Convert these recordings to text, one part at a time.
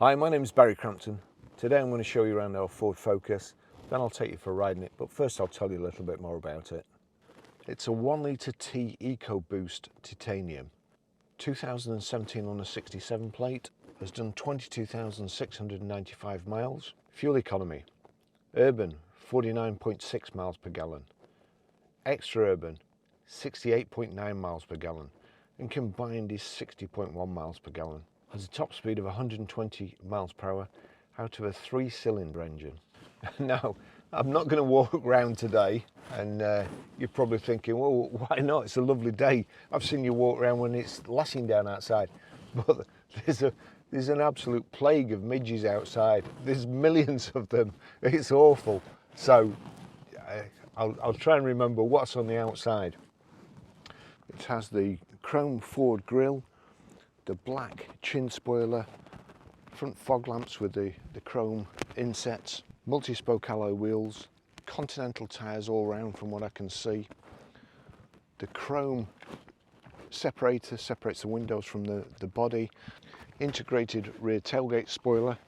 Hi, my name is Barry Crampton. Today I'm going to show you around our Ford Focus, then I'll take you for a ride in it, but first I'll tell you a little bit more about it. It's a 1 litre T EcoBoost titanium, 2017 on a 67 plate, has done 22,695 miles. Fuel economy, urban 49.6 miles per gallon, extra urban 68.9 miles per gallon, and combined is 60.1 miles per gallon. Has a top speed of 120 miles per hour out of a 3-cylinder engine. Now, I'm not going to walk around today, and you're probably thinking, well, why not? It's a lovely day. I've seen you walk around when it's lashing down outside, but there's an absolute plague of midges outside. There's millions of them. It's awful. So I'll try and remember what's on the outside. It has the chrome Ford grille, the black chin spoiler, front fog lamps with the chrome insets, multi-spoke alloy wheels, Continental tyres all round from what I can see. The chrome separator separates the windows from the body, integrated rear tailgate spoiler,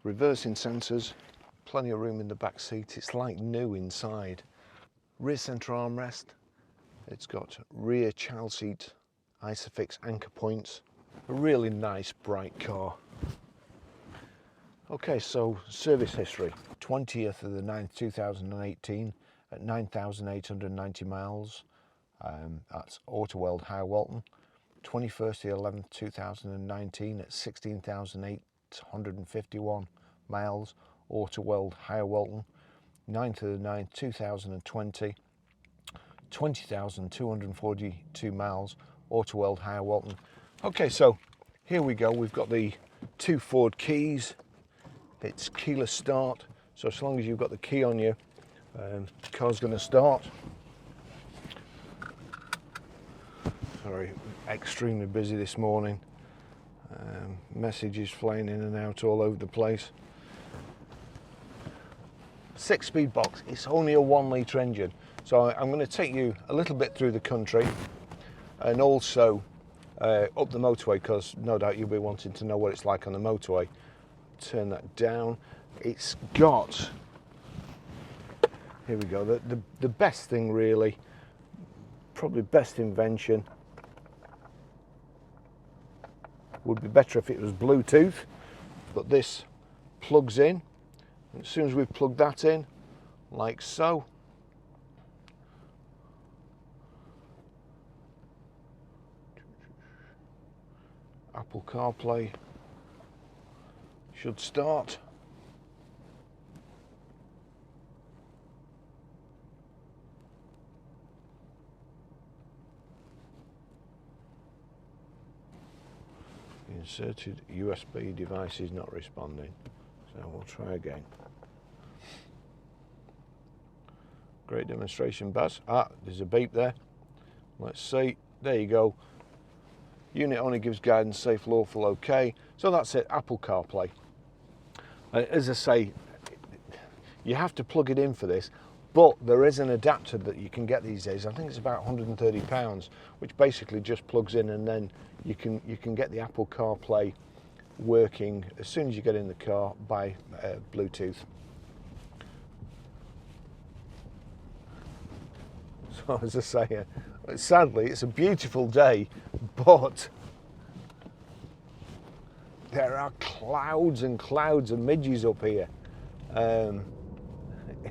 reversing sensors, plenty of room in the back seat. It's like new inside. Rear centre armrest, it's got rear child seat Isofix anchor points. A really nice bright car. Okay, so service history. 20th of the 9th 2018 at 9,890 miles. That's Autoweld High Walton. 21st of the 11th 2019 at 16,851 miles. Autoweld High Walton. 9th of the 9th 2020. 20,242 miles. Autoweld High Walton. Okay, so here we go. We've got the 2 Ford keys. It's keyless start, so as long as you've got the key on you, the car's going to start. Sorry, extremely busy this morning. Messages flying in and out all over the place. 6-speed box. It's only a 1 litre engine, so I'm going to take you a little bit through the country and also up the motorway, because no doubt you'll be wanting to know what it's like on the motorway. Turn that down. It's got, here we go, the best thing really, probably best invention. Would be better if it was Bluetooth, but this plugs in. And as soon as we've plugged that in, like so, Apple CarPlay should start. The inserted USB device is not responding, so we'll try again. Great demonstration, Baz. There's a beep there. Let's see. There you go. Unit only gives guidance, safe, lawful, okay. So that's it, Apple CarPlay. As I say, you have to plug it in for this, but there is an adapter that you can get these days. I think it's about £130, which basically just plugs in, and then you can get the Apple CarPlay working as soon as you get in the car by Bluetooth. So as I say, sadly, it's a beautiful day, but there are clouds and clouds of midges up here.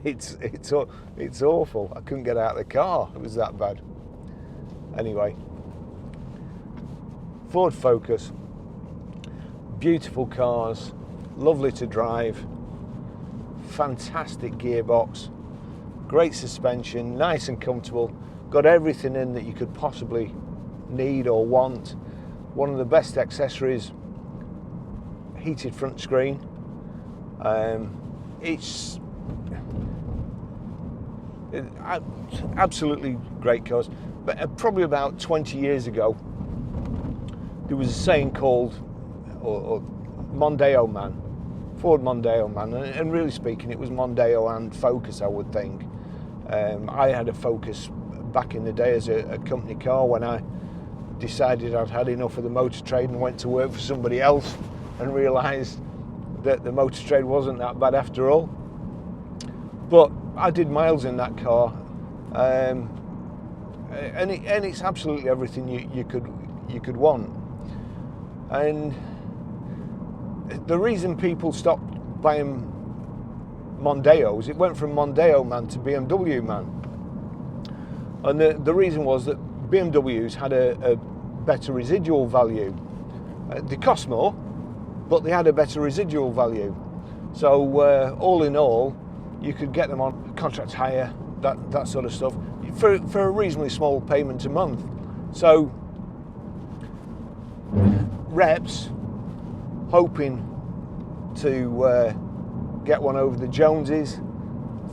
It's awful. I couldn't get out of the car. It was that bad. Anyway, Ford Focus, beautiful cars, lovely to drive, fantastic gearbox, great suspension, nice and comfortable, got everything in that you could possibly need or want. One of the best accessories, heated front screen. It's absolutely great cars. But probably about 20 years ago, there was a saying called or Mondeo Man, Ford Mondeo Man, and really speaking, it was Mondeo and Focus, I would think. I had a Focus back in the day as a company car when I decided I'd had enough of the motor trade and went to work for somebody else and realised that the motor trade wasn't that bad after all. But I did miles in that car, and it's absolutely everything you could want. And the reason people stopped buying Mondeos, it went from Mondeo man to BMW man, and the reason was that BMWs had a better residual value. They cost more, but they had a better residual value. So all in all, you could get them on contract hire, that sort of stuff, for a reasonably small payment a month. So reps hoping to get one over the Joneses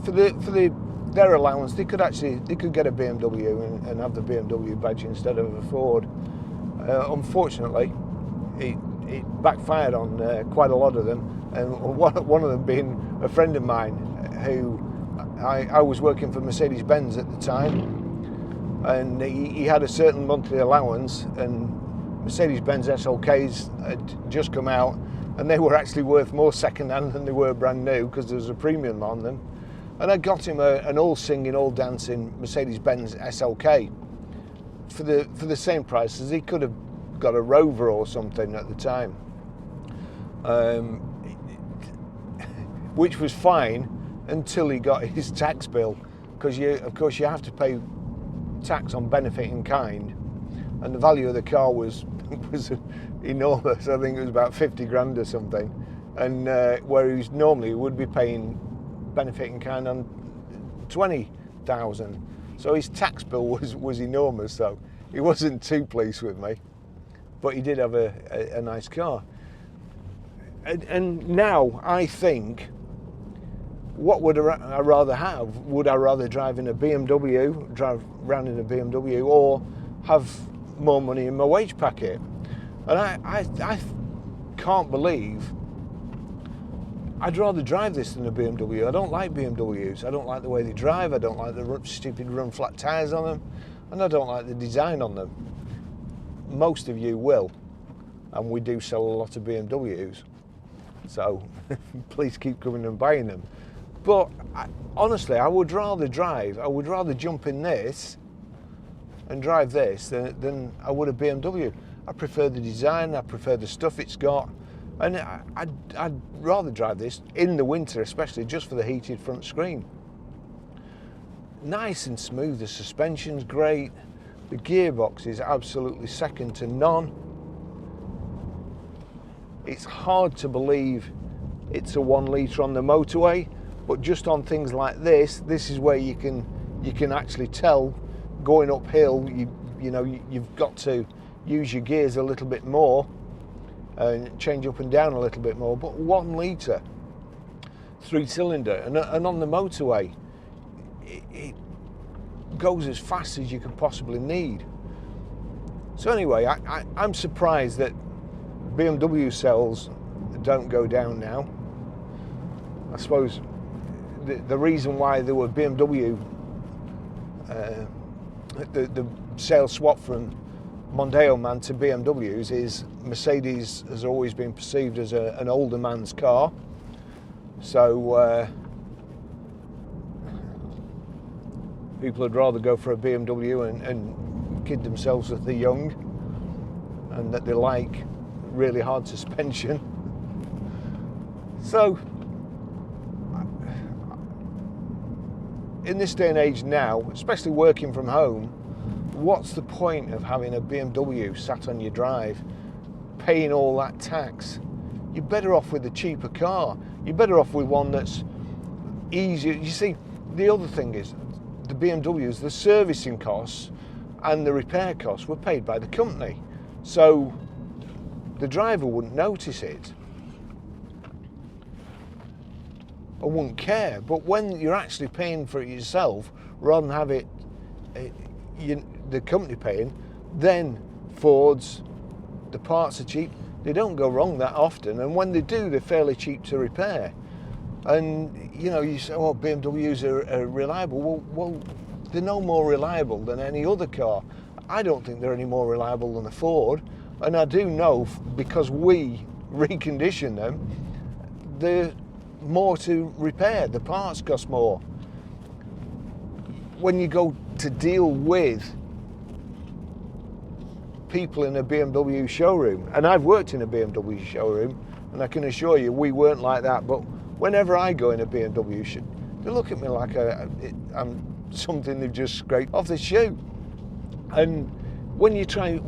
for their allowance, they could get a BMW and have the BMW badge instead of a Ford. Unfortunately, it backfired on quite a lot of them, and one of them being a friend of mine who I was working for Mercedes-Benz at the time, and he had a certain monthly allowance, and Mercedes-Benz SLKs had just come out, and they were actually worth more second-hand than they were brand new because there was a premium on them. And I got him an all-singing, all-dancing Mercedes-Benz SLK for the same price as he could have got a Rover or something at the time, which was fine until he got his tax bill, because of course you have to pay tax on benefit in kind, and the value of the car was enormous. I think it was about 50 grand or something, and where he normally would be paying benefit in kind on 20,000. So his tax bill was enormous, so he wasn't too pleased with me, but he did have a nice car. And now I think, what would I rather have? Would I rather drive in a BMW, drive around in a BMW, or have more money in my wage packet? And I can't believe I'd rather drive this than a BMW. I don't like BMWs. I don't like the way they drive. I don't like the stupid run flat tyres on them, and I don't like the design on them. Most of you will, and we do sell a lot of BMWs, so please keep coming and buying them. But honestly, I would rather jump in this and drive this than I would a BMW. I prefer the design, I prefer the stuff it's got, and I'd rather drive this in the winter, especially, just for the heated front screen. Nice and smooth, the suspension's great, the gearbox is absolutely second to none. It's hard to believe it's a 1 litre on the motorway, but just on things like this is where you can actually tell, going uphill, you've got to use your gears a little bit more and change up and down a little bit more. But 1 litre, 3-cylinder, and on the motorway, it goes as fast as you could possibly need. So anyway, I'm surprised that BMW sales don't go down now. I suppose the reason why there were BMW, the sales swap from Mondeo man to BMWs is Mercedes has always been perceived as an older man's car. So people would rather go for a BMW and kid themselves that they're young and that they like really hard suspension. So in this day and age now, especially working from home, what's the point of having a BMW sat on your drive, paying all that tax? You're better off with a cheaper car. You're better off with one that's easier. You see, the other thing is, the BMWs, the servicing costs and the repair costs were paid by the company. So the driver wouldn't notice it or wouldn't care. But when you're actually paying for it yourself, rather than have it the company paying, then Fords, the parts are cheap. They don't go wrong that often, and when they do, they're fairly cheap to repair. And you say, oh, BMWs are reliable. Well, they're no more reliable than any other car. I don't think they're any more reliable than a Ford, and I do know, because we recondition them, they're more to repair. The parts cost more. When you go to deal with people in a BMW showroom, and I've worked in a BMW showroom, and I can assure you we weren't like that, but whenever I go in a BMW showroom, they look at me like I'm something they've just scraped off the shoe. And when you try,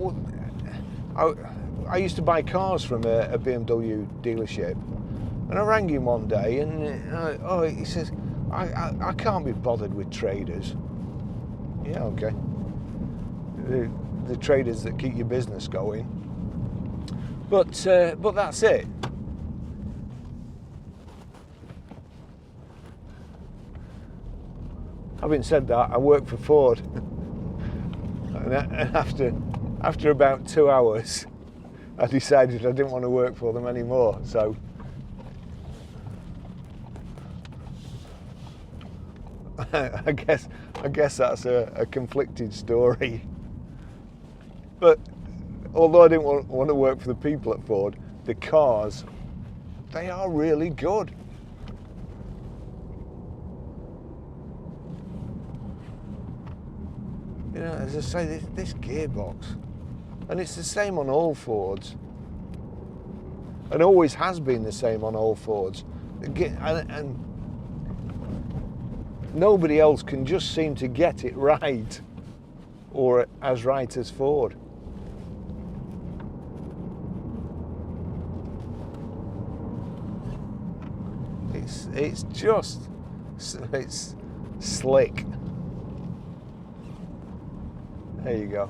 I used to buy cars from a BMW dealership, and I rang him one day, and he says, I can't be bothered with traders. Yeah, okay. The traders that keep your business going. But that's it. Having said that, I work for Ford, and after about 2 hours, I decided I didn't want to work for them anymore. So I guess that's a conflicted story. But although I didn't want to work for the people at Ford, the cars, they are really good. You know, as I say, this gearbox, and it's the same on all Fords, and always has been the same on all Fords, and nobody else can just seem to get it right, or as right as Ford. It's slick. There you go.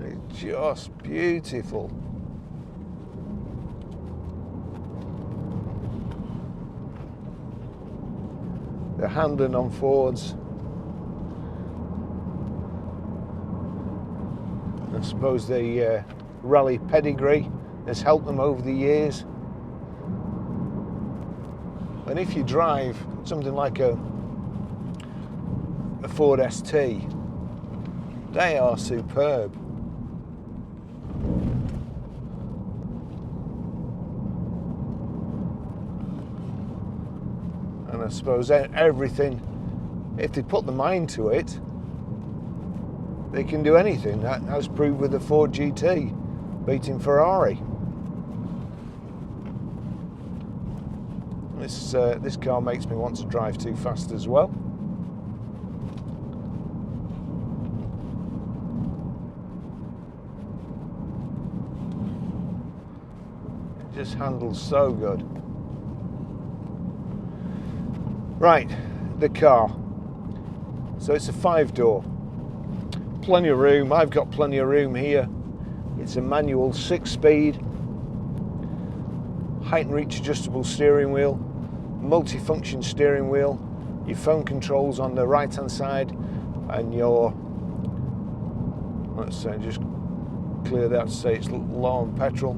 It's just beautiful. The handling on Fords, I suppose the rally pedigree has helped them over the years. And if you drive something like a Ford ST, they are superb. And I suppose everything, if they put the mind to it, they can do anything. That has proved with the Ford GT, beating Ferrari. This car makes me want to drive too fast as well. It just handles so good. Right, the car. So it's a 5-door. Plenty of room. I've got plenty of room here. It's a manual 6-speed, height and reach adjustable steering wheel, multi-function steering wheel, your phone controls on the right hand side, and your, let's say, just clear that to say it's low on petrol,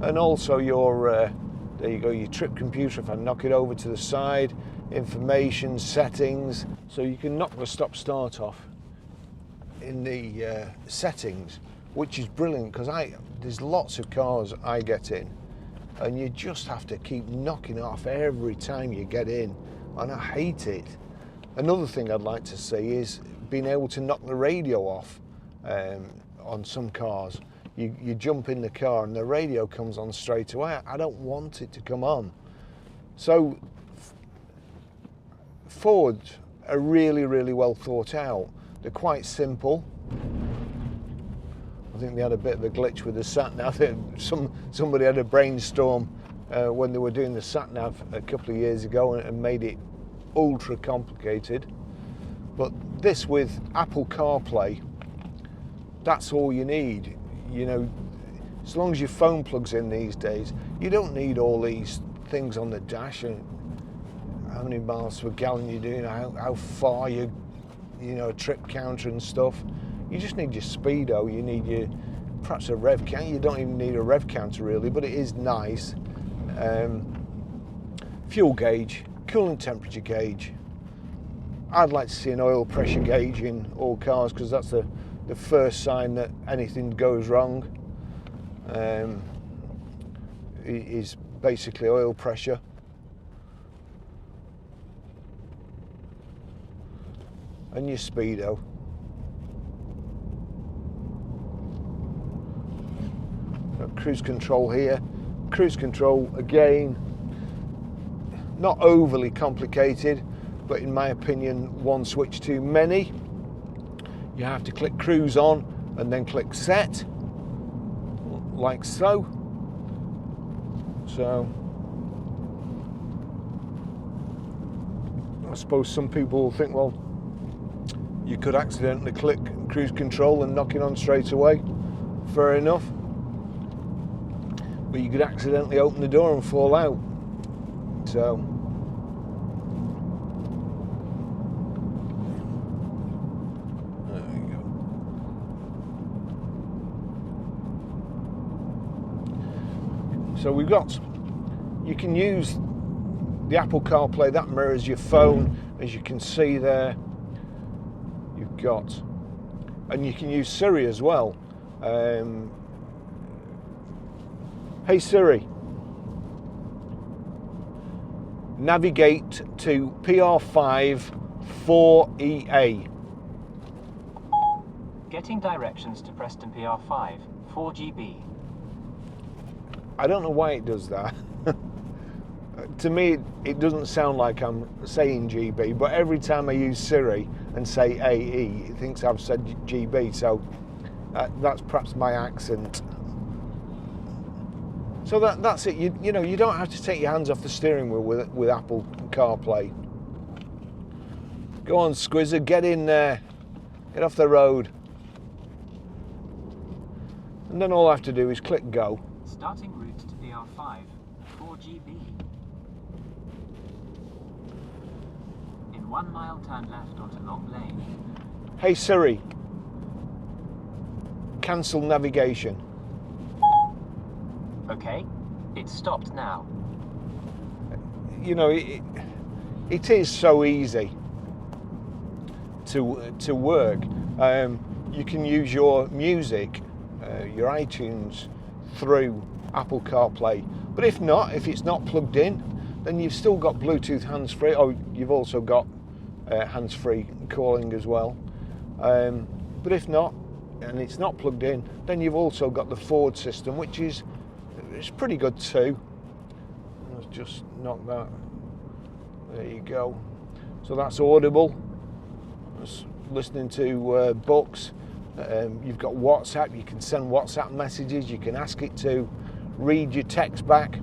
and also your there you go, your trip computer. If I knock it over to the side, information, settings, so you can knock the stop start off in the settings, which is brilliant, because there's lots of cars I get in and you just have to keep knocking off every time you get in, and I hate it. Another thing I'd like to see is being able to knock the radio off on some cars. You jump in the car and the radio comes on straight away. I don't want it to come on. So Fords are really, really well thought out. They're quite simple. I think they had a bit of a glitch with the sat-nav. Somebody had a brainstorm when they were doing the sat-nav a couple of years ago and made it ultra complicated. But this with Apple CarPlay, that's all you need. You know, as long as your phone plugs in these days, you don't need all these things on the dash and how many miles per gallon you're doing, how far you know, trip counter and stuff. You just need your speedo, you need your, perhaps a rev counter. You don't even need a rev counter really, but it is nice. Fuel gauge, coolant temperature gauge. I'd like to see an oil pressure gauge in all cars, because that's the first sign that anything goes wrong. is basically oil pressure. And your speedo. Got cruise control here. Cruise control again, not overly complicated, but in my opinion one switch too many. You have to click cruise on and then click set, like so. So I suppose some people will think, well, you could accidentally click cruise control and knock it on straight away. Fair enough. But you could accidentally open the door and fall out. So there we go. So we've got, you can use the Apple CarPlay, that mirrors your phone, as you can see there. You've got, and you can use Siri as well. Hey Siri, navigate to PR5 4EA. Getting directions to Preston PR5 4GB. I don't know why it does that. To me, it doesn't sound like I'm saying GB, but every time I use Siri and say AE, it thinks I've said GB, so that's perhaps my accent. So that's it. You know, you don't have to take your hands off the steering wheel with Apple CarPlay. Go on, Squizzer, get in there. Get off the road. And then all I have to do is click go. Starting route to PR5 4GB. In 1 mile, turn left onto Long Lane. Hey Siri, cancel navigation. Okay, it's stopped now. You know, it is so easy to work. You can use your music, your iTunes, through Apple CarPlay. But if not, if it's not plugged in, then you've still got Bluetooth hands-free. Oh, you've also got hands-free calling as well. But if not, and it's not plugged in, then you've also got the Ford system, which is it's pretty good too. Let's just knock that. There you go. So that's Audible. That's listening to books. You've got WhatsApp. You can send WhatsApp messages. You can ask it to read your text back,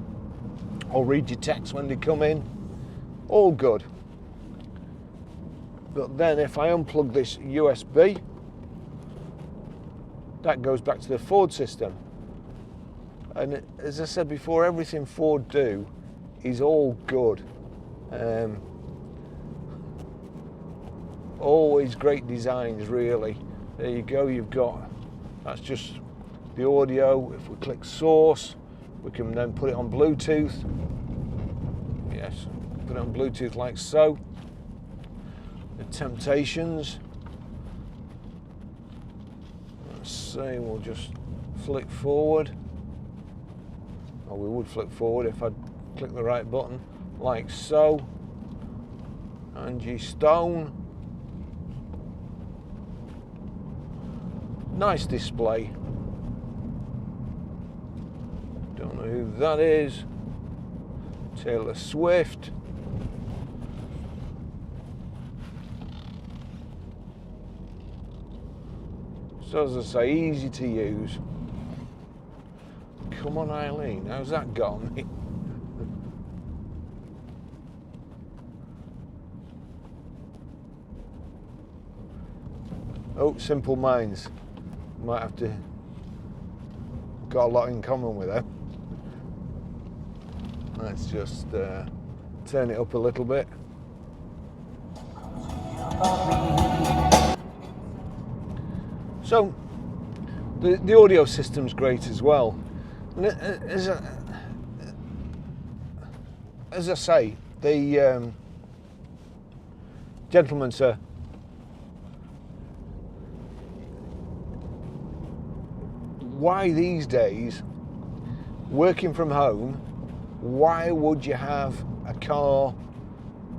or read your text when they come in. All good. But then if I unplug this USB, that goes back to the Ford system. And as I said before, everything Ford do is all good. Always great designs, really. There you go, you've got, that's just the audio. If we click source, we can then put it on Bluetooth. Yes, put it on Bluetooth like so. The Temptations. Let's see, we'll just flick forward. Or we would flick forward if I'd click the right button, like so. Angie Stone. Nice display. Don't know who that is. Taylor Swift. So as I say, easy to use. Come on, Eileen, how's that got me? Oh, Simple Minds. Might have to, got a lot in common with them. Let's just turn it up a little bit. So the audio system's great as well. And as I say, the gentleman, sir, why these days working from home, why would you have a car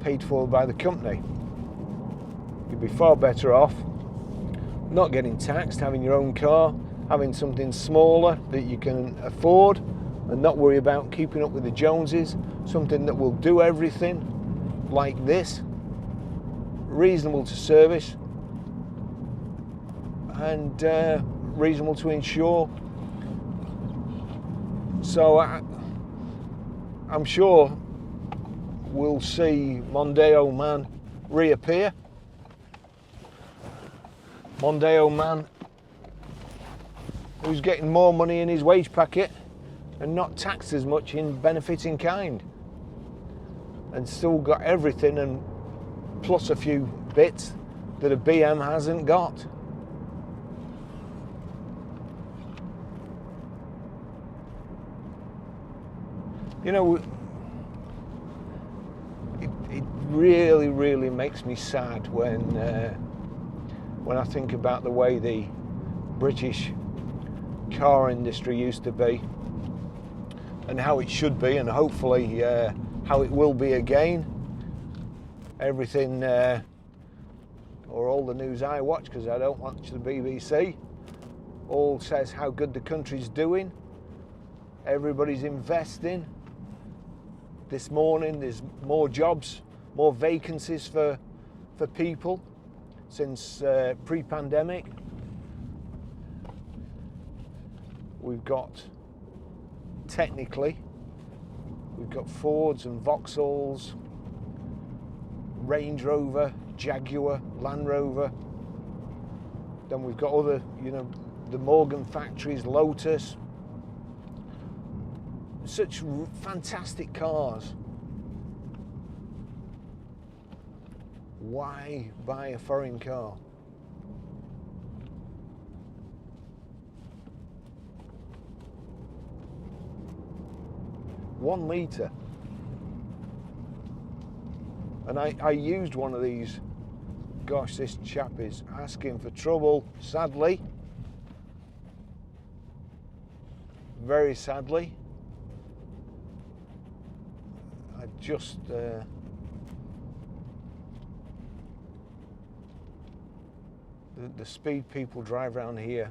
paid for by the company? You'd be far better off not getting taxed, having your own car, having something smaller that you can afford and not worry about keeping up with the Joneses, something that will do everything like this, reasonable to service and reasonable to insure. So I'm sure we'll see Mondeo Man reappear. Mondeo Man who's getting more money in his wage packet and not taxed as much in benefit in kind, and still got everything and plus a few bits that a BM hasn't got. You know, it really makes me sad when I think about the way the British car industry used to be and how it should be, and hopefully how it will be again. Everything, or all the news I watch, because I don't watch the BBC, all says how good the country's doing. Everybody's investing. This morning there's more jobs, more vacancies for people since pre-pandemic. We've got, technically, we've got Fords and Vauxhalls, Range Rover, Jaguar, Land Rover. Then we've got other, you know, the Morgan factories, Lotus. Such fantastic cars. Why buy a foreign car? One litre. And I used one of these. Gosh, this chap is asking for trouble, sadly. Very sadly. I just the speed people drive around here.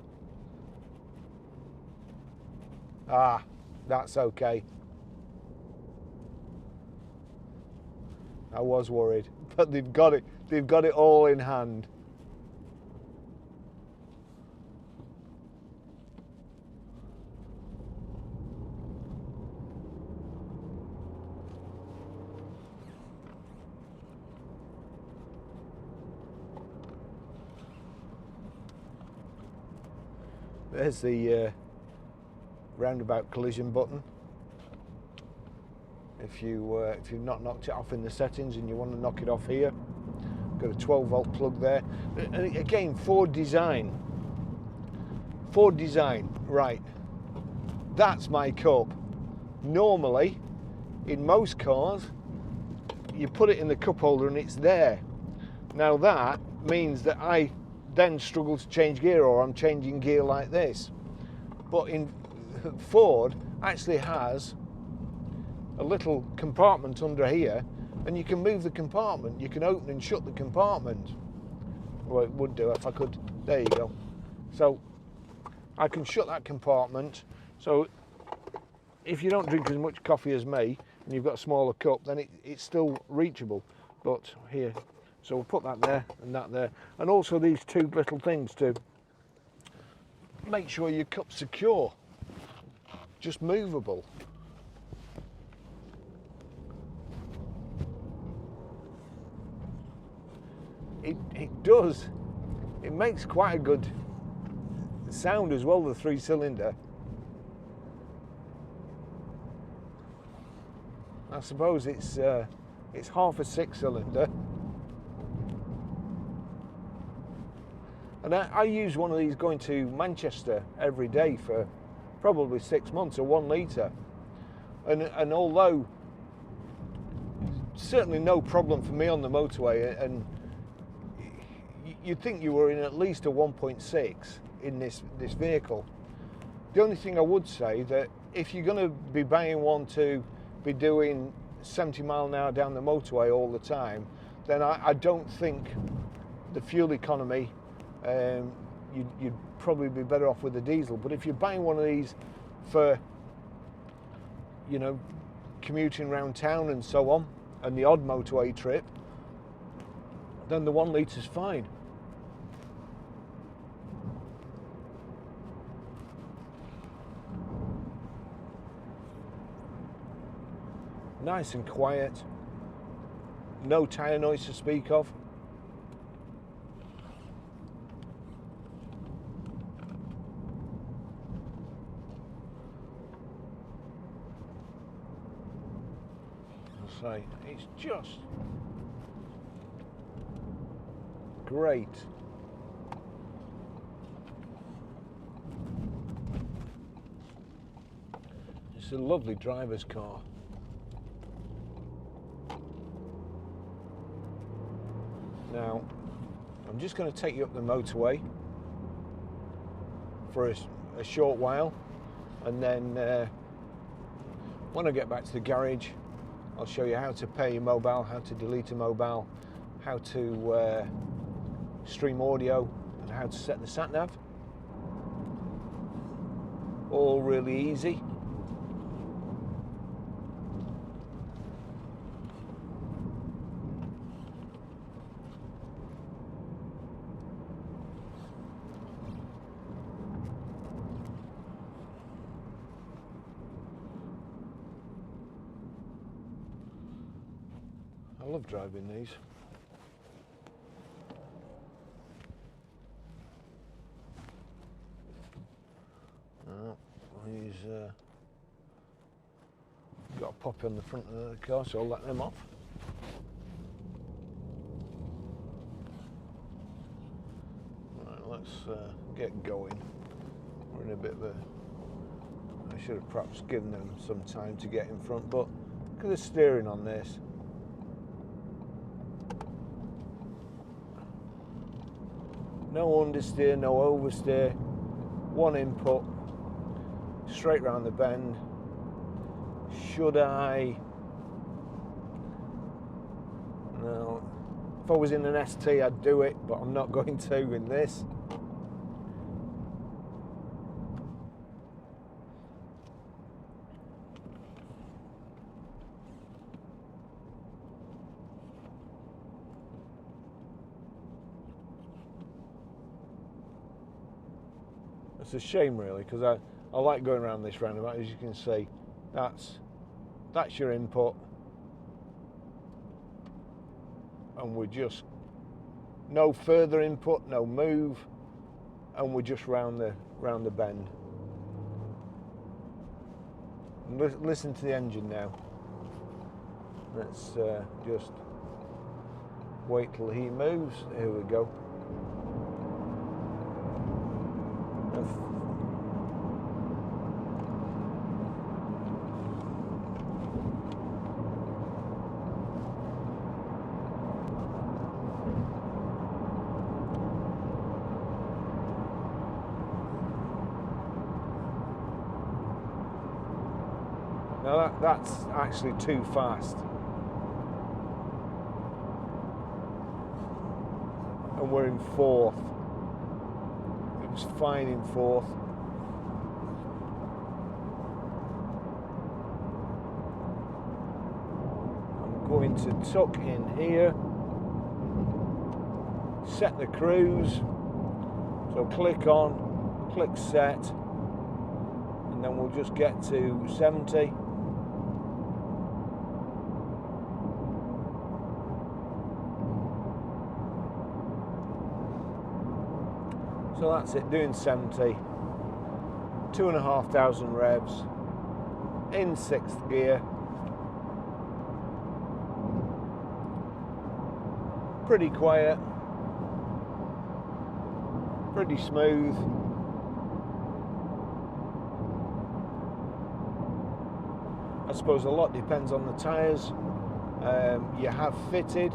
Ah, that's okay. I was worried, but they've got it. They've got it all in hand. There's the roundabout collision button. If you've not knocked it off in the settings and you want to knock it off here, got a 12-volt plug there. And again, Ford design. Ford design, right? That's my cup. Normally, in most cars, you put it in the cup holder and it's there. Now that means that I then struggle to change gear, or I'm changing gear like this. But in Ford actually has a little compartment under here, and you can move the compartment. You can open and shut the compartment. Well, it would do if I could. There you go. So I can shut that compartment. So if you don't drink as much coffee as me and you've got a smaller cup, then it's still reachable. But here, so we'll put that there and that there, and also these two little things to make sure your cup's secure, just movable. It does. It makes quite a good sound as well, the 3-cylinder. I suppose it's half a 6-cylinder. And I use one of these going to Manchester every day for probably 6 months, a 1 litre. And although certainly no problem for me on the motorway, and you'd think you were in at least a 1.6 in this vehicle. The only thing I would say that if you're going to be buying one to be doing 70 mile an hour down the motorway all the time, then I don't think the fuel economy, you'd probably be better off with a diesel. But if you're buying one of these for, you know, commuting around town and so on, and the odd motorway trip, then the 1 litre is fine. Nice and quiet, no tyre noise to speak of. I'll say, it's just great. It's a lovely driver's car. Now, I'm just going to take you up the motorway for a short while, and then when I get back to the garage, I'll show you how to pair your mobile, how to delete a mobile, how to stream audio, and how to set the sat-nav. All really easy. I love driving these. These got a pop on the front of the car, so I'll let them off. Right, let's get going. We're in a bit of a... I should have perhaps given them some time to get in front, but look at the steering on this. No understeer, no oversteer, one input, straight round the bend. Should I? No. If I was in an ST, I'd do it, but I'm not going to in this. It's a shame really, because I like going around this roundabout. As you can see, that's your input, and we're just no further input, no move, and we're just round the bend. And listen to the engine now. Let's just wait till he moves. Here we go. Now that's actually too fast. And we're in fourth. It was fine in fourth. I'm going to tuck in here, set the cruise. So click on, click set, and then we'll just get to 70. So that's it, doing 70, 2,500 revs, in 6th gear. Pretty quiet, pretty smooth. I suppose a lot depends on the tyres you have fitted.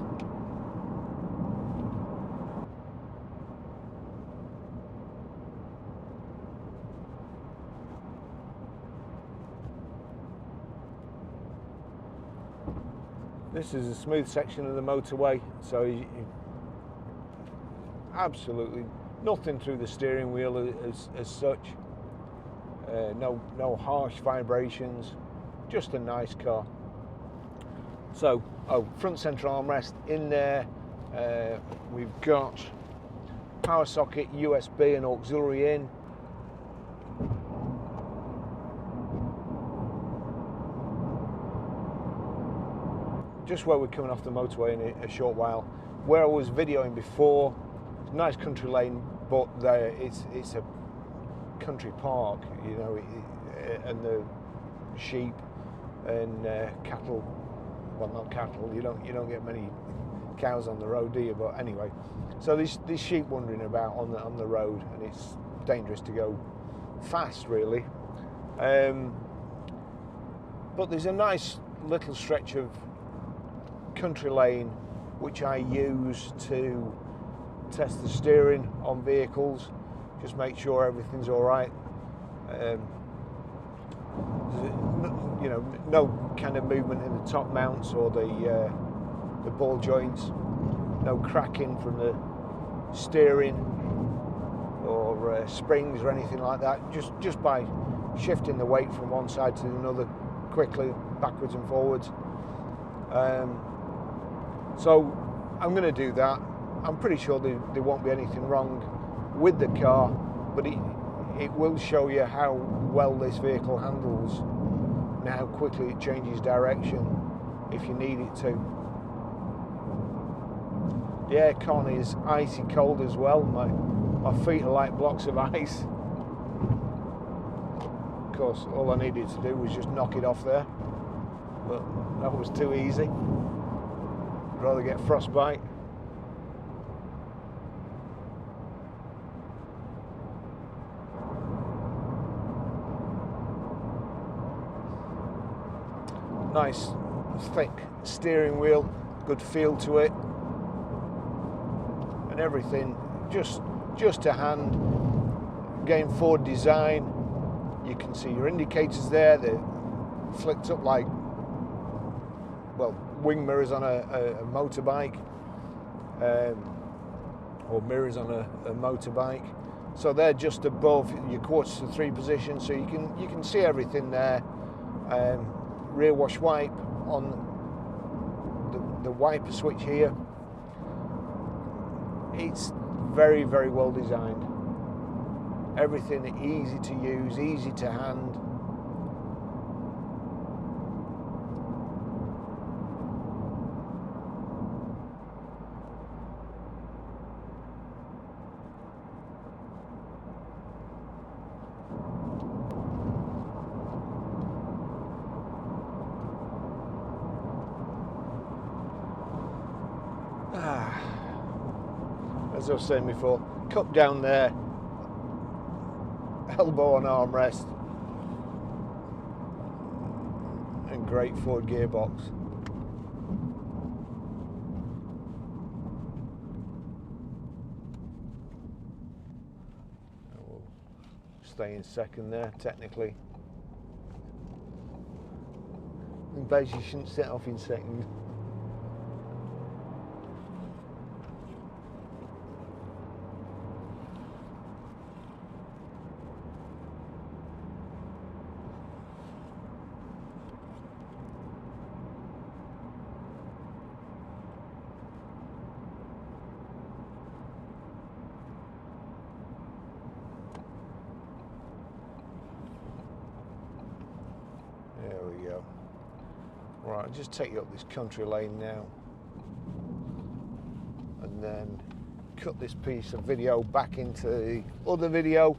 This is a smooth section of the motorway, so absolutely nothing through the steering wheel as such. No harsh vibrations, just a nice car. So, front central armrest in there. We've got power socket, USB and auxiliary in. Just where we're coming off the motorway in a short while. Where I was videoing before, nice country lane, but it's a country park, you know, and the sheep and cattle. Well, not cattle. You don't get many cows on the road, do you? But anyway, so these sheep wandering about on the road, and it's dangerous to go fast, really. But there's a nice little stretch of country lane which I use to test the steering on vehicles, just make sure everything's all right. You know, no kind of movement in the top mounts or the ball joints, no cracking from the steering or springs or anything like that. Just by shifting the weight from one side to another quickly, backwards and forwards. So I'm going to do that. I'm pretty sure there won't be anything wrong with the car, but it will show you how well this vehicle handles and how quickly it changes direction if you need it to. The aircon is icy cold as well. My feet are like blocks of ice. Of course, all I needed to do was just knock it off there, but that was too easy. I'd rather get frostbite. Nice thick steering wheel, good feel to it, and everything just to hand. Again, Ford design. You can see your indicators there. They're flicked up like, well, wing mirrors on a motorbike, or mirrors on a motorbike. So they're just above your quarters to three position, so you can see everything there. Rear wash wipe on the wiper switch here. It's very, very well designed. Everything easy to use, easy to hand. As I was saying before, cup down there, elbow on armrest, and great Ford gearbox. We'll stay in second there, technically. In base, you shouldn't set off in second. There we go. Right, I'll just take you up this country lane now, and then cut this piece of video back into the other video.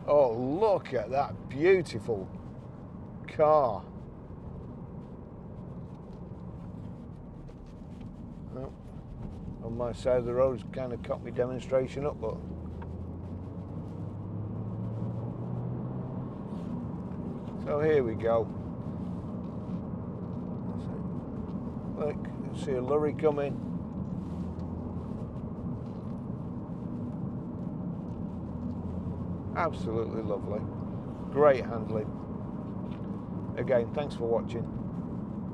Oh, look at that beautiful car. Oh, on my side of the road's kind of cut my demonstration up, but so here we go. Look, you see a lorry coming. Absolutely lovely. Great handling. Again, thanks for watching.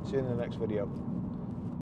See you in the next video.